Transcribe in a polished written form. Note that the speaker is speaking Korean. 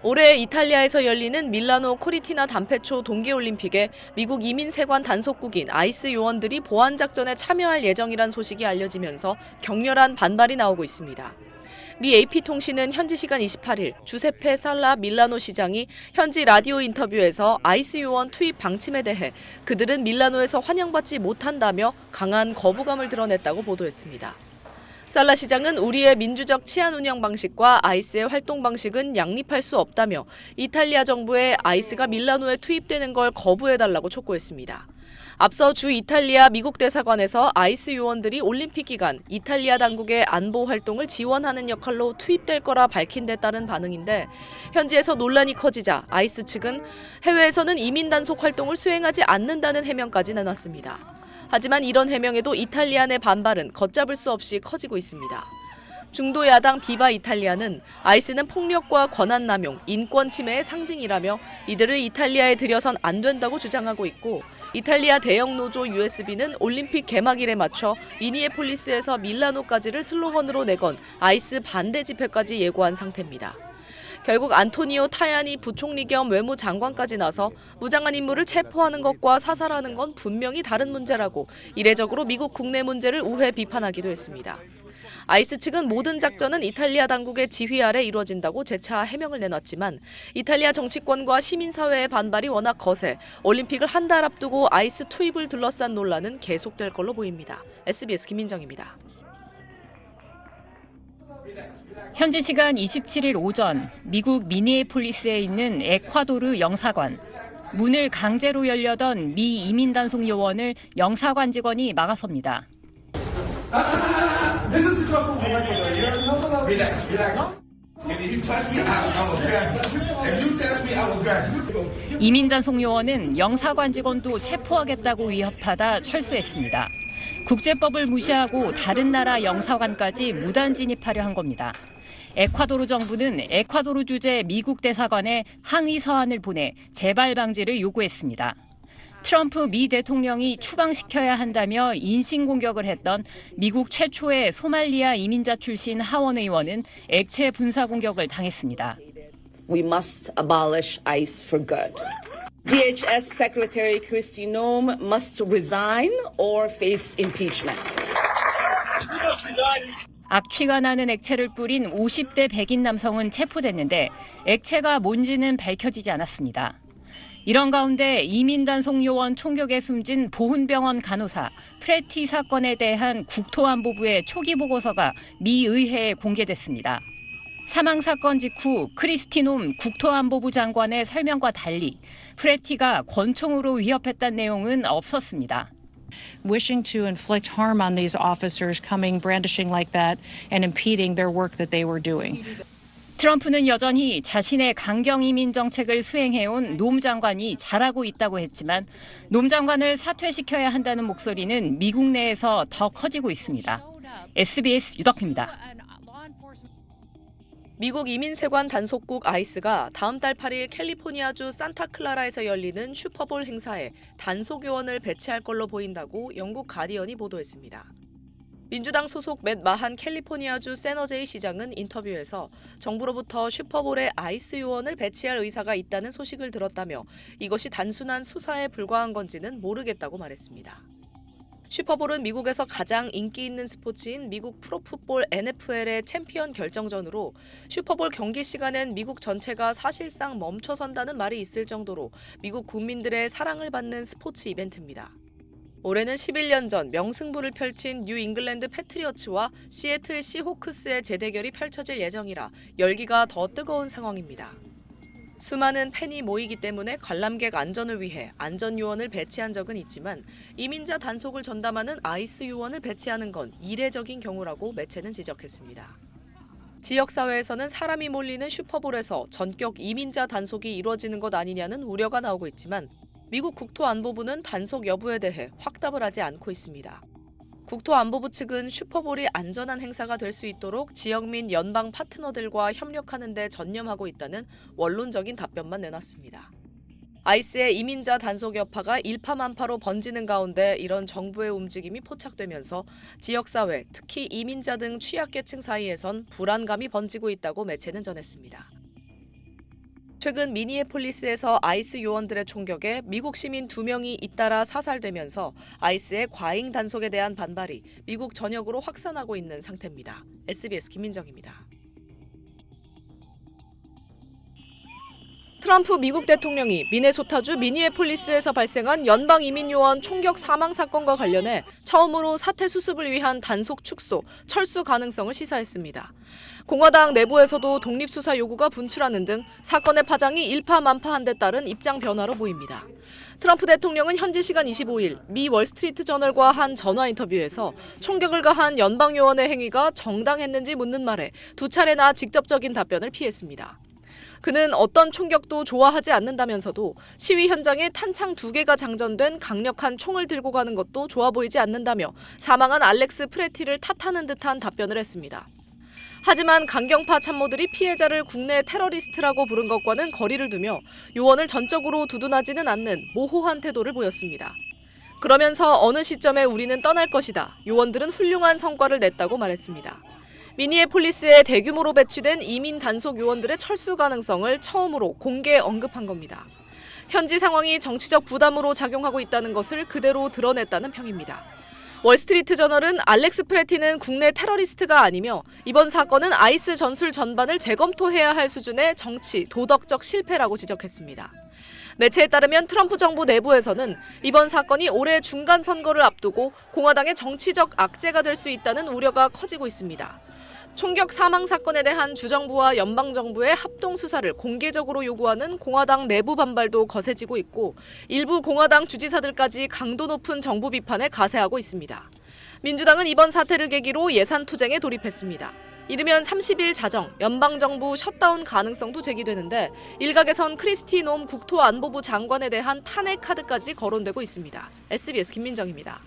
올해 이탈리아에서 열리는 밀라노 코리티나 단페초 동계올림픽에 미국 이민세관 단속국인 아이스 요원들이 보안작전에 참여할 예정이란 소식이 알려지면서 격렬한 반발이 나오고 있습니다. 미 AP통신은 현지 시간 28일 주세페 살라 밀라노 시장이 현지 라디오 인터뷰에서 아이스 요원 투입 방침에 대해 그들은 밀라노에서 환영받지 못한다며 강한 거부감을 드러냈다고 보도했습니다. 살라 시장은 우리의 민주적 치안 운영 방식과 아이스의 활동 방식은 양립할 수 없다며 이탈리아 정부에 아이스가 밀라노에 투입되는 걸 거부해달라고 촉구했습니다. 앞서 주 이탈리아 미국 대사관에서 아이스 요원들이 올림픽 기간 이탈리아 당국의 안보 활동을 지원하는 역할로 투입될 거라 밝힌 데 따른 반응인데 현지에서 논란이 커지자 아이스 측은 해외에서는 이민 단속 활동을 수행하지 않는다는 해명까지 내놨습니다. 하지만 이런 해명에도 이탈리아 내 반발은 걷잡을 수 없이 커지고 있습니다. 중도 야당 비바 이탈리아는 아이스는 폭력과 권한 남용, 인권 침해의 상징이라며 이들을 이탈리아에 들여선 안 된다고 주장하고 있고 이탈리아 대형 노조 USB는 올림픽 개막일에 맞춰 미니애폴리스에서 밀라노까지를 슬로건으로 내건 아이스 반대 집회까지 예고한 상태입니다. 결국 안토니오 타야니 부총리 겸 외무장관까지 나서 무장한 인물을 체포하는 것과 사살하는 건 분명히 다른 문제라고 이례적으로 미국 국내 문제를 우회 비판하기도 했습니다. 아이스 측은 모든 작전은 이탈리아 당국의 지휘 아래 이루어진다고 재차 해명을 내놨지만 이탈리아 정치권과 시민사회의 반발이 워낙 거세 올림픽을 한 달 앞두고 아이스 투입을 둘러싼 논란은 계속될 걸로 보입니다. SBS 김민정입니다. 현지 시간 27일 오전 미국 미니애폴리스에 있는 에콰도르 영사관. 문을 강제로 열려던 미 이민단속 요원을 영사관 직원이 막아섭니다. 이민단속 요원은 영사관 직원도 체포하겠다고 위협하다 철수했습니다. 국제법을 무시하고 다른 나라 영사관까지 무단 진입하려 한 겁니다. 에콰도르 정부는 에콰도르 주재 미국 대사관에 항의 서한을 보내 재발 방지를 요구했습니다. 트럼프 미 대통령이 추방시켜야 한다며 인신공격을 했던 미국 최초의 소말리아 이민자 출신 하원 의원은 액체 분사 공격을 당했습니다. We must abolish ICE for good. DHS Secretary Kristi Noem must resign or face impeachment. 악취가 나는 액체를 뿌린 50대 백인 남성은 체포됐는데 액체가 뭔지는 밝혀지지 않았습니다. 이런 가운데 이민단속 요원 총격에 숨진 보훈병원 간호사 프레티 사건에 대한 국토안보부의 초기 보고서가 미 의회에 공개됐습니다. 사망 사건 직후 크리스티 놈 국토안보부 장관의 설명과 달리 프레티가 권총으로 위협했다는 내용은 없었습니다. Wishing to inflict harm on these officers coming brandishing like that and impeding their work that they were doing. 트럼프는 여전히 자신의 강경 이민 정책을 수행해온 놈 장관이 잘하고 있다고 했지만 놈 장관을 사퇴시켜야 한다는 목소리는 미국 내에서 더 커지고 있습니다. SBS 유덕희입니다. 미국 이민세관 단속국 아이스가 다음 달 8일 캘리포니아주 산타클라라에서 열리는 슈퍼볼 행사에 단속 요원을 배치할 걸로 보인다고 영국 가디언이 보도했습니다. 민주당 소속 맷 마한 캘리포니아주 세너제이 시장은 인터뷰에서 정부로부터 슈퍼볼에 아이스 요원을 배치할 의사가 있다는 소식을 들었다며 이것이 단순한 수사에 불과한 건지는 모르겠다고 말했습니다. 슈퍼볼은 미국에서 가장 인기 있는 스포츠인 미국 프로풋볼 NFL의 챔피언 결정전으로 슈퍼볼 경기 시간엔 미국 전체가 사실상 멈춰선다는 말이 있을 정도로 미국 국민들의 사랑을 받는 스포츠 이벤트입니다. 올해는 11년 전 명승부를 펼친 뉴 잉글랜드 패트리어츠와 시애틀 시호크스의 재대결이 펼쳐질 예정이라 열기가 더 뜨거운 상황입니다. 수많은 팬이 모이기 때문에 관람객 안전을 위해 안전요원을 배치한 적은 있지만 이민자 단속을 전담하는 아이스 요원을 배치하는 건 이례적인 경우라고 매체는 지적했습니다. 지역사회에서는 사람이 몰리는 슈퍼볼에서 전격 이민자 단속이 이루어지는 것 아니냐는 우려가 나오고 있지만 미국 국토안보부는 단속 여부에 대해 확답을 하지 않고 있습니다. 국토안보부 측은 슈퍼볼이 안전한 행사가 될 수 있도록 지역 및 연방 파트너들과 협력하는 데 전념하고 있다는 원론적인 답변만 내놨습니다. 아이스의 이민자 단속 여파가 일파만파로 번지는 가운데 이런 정부의 움직임이 포착되면서 지역사회, 특히 이민자 등 취약계층 사이에선 불안감이 번지고 있다고 매체는 전했습니다. 최근 미니애폴리스에서 아이스 요원들의 총격에 미국 시민 2명이 잇따라 사살되면서 아이스의 과잉 단속에 대한 반발이 미국 전역으로 확산하고 있는 상태입니다. SBS 김민정입니다. 트럼프 미국 대통령이 미네소타주 미니애폴리스에서 발생한 연방 이민 요원 총격 사망 사건과 관련해 처음으로 사태 수습을 위한 단속 축소, 철수 가능성을 시사했습니다. 공화당 내부에서도 독립수사 요구가 분출하는 등 사건의 파장이 일파만파한 데 따른 입장 변화로 보입니다. 트럼프 대통령은 현지 시간 25일 미 월스트리트 저널과 한 전화 인터뷰에서 총격을 가한 연방 요원의 행위가 정당했는지 묻는 말에 2차례나 직접적인 답변을 피했습니다. 그는 어떤 총격도 좋아하지 않는다면서도 시위 현장에 탄창 2개가 장전된 강력한 총을 들고 가는 것도 좋아 보이지 않는다며 사망한 알렉스 프레티를 탓하는 듯한 답변을 했습니다. 하지만 강경파 참모들이 피해자를 국내 테러리스트라고 부른 것과는 거리를 두며 요원을 전적으로 두둔하지는 않는 모호한 태도를 보였습니다. 그러면서 어느 시점에 우리는 떠날 것이다. 요원들은 훌륭한 성과를 냈다고 말했습니다. 미니애폴리스에 대규모로 배치된 이민 단속 요원들의 철수 가능성을 처음으로 공개 언급한 겁니다. 현지 상황이 정치적 부담으로 작용하고 있다는 것을 그대로 드러냈다는 평입니다. 월스트리트 저널은 알렉스 프레티는 국내 테러리스트가 아니며 이번 사건은 아이스 전술 전반을 재검토해야 할 수준의 정치, 도덕적 실패라고 지적했습니다. 매체에 따르면 트럼프 정부 내부에서는 이번 사건이 올해 중간 선거를 앞두고 공화당의 정치적 악재가 될 수 있다는 우려가 커지고 있습니다. 총격 사망 사건에 대한 주정부와 연방정부의 합동 수사를 공개적으로 요구하는 공화당 내부 반발도 거세지고 있고 일부 공화당 주지사들까지 강도 높은 정부 비판에 가세하고 있습니다. 민주당은 이번 사태를 계기로 예산 투쟁에 돌입했습니다. 이르면 30일 자정, 연방정부 셧다운 가능성도 제기되는데 일각에선 크리스티 놈 국토안보부 장관에 대한 탄핵 카드까지 거론되고 있습니다. SBS 김민정입니다.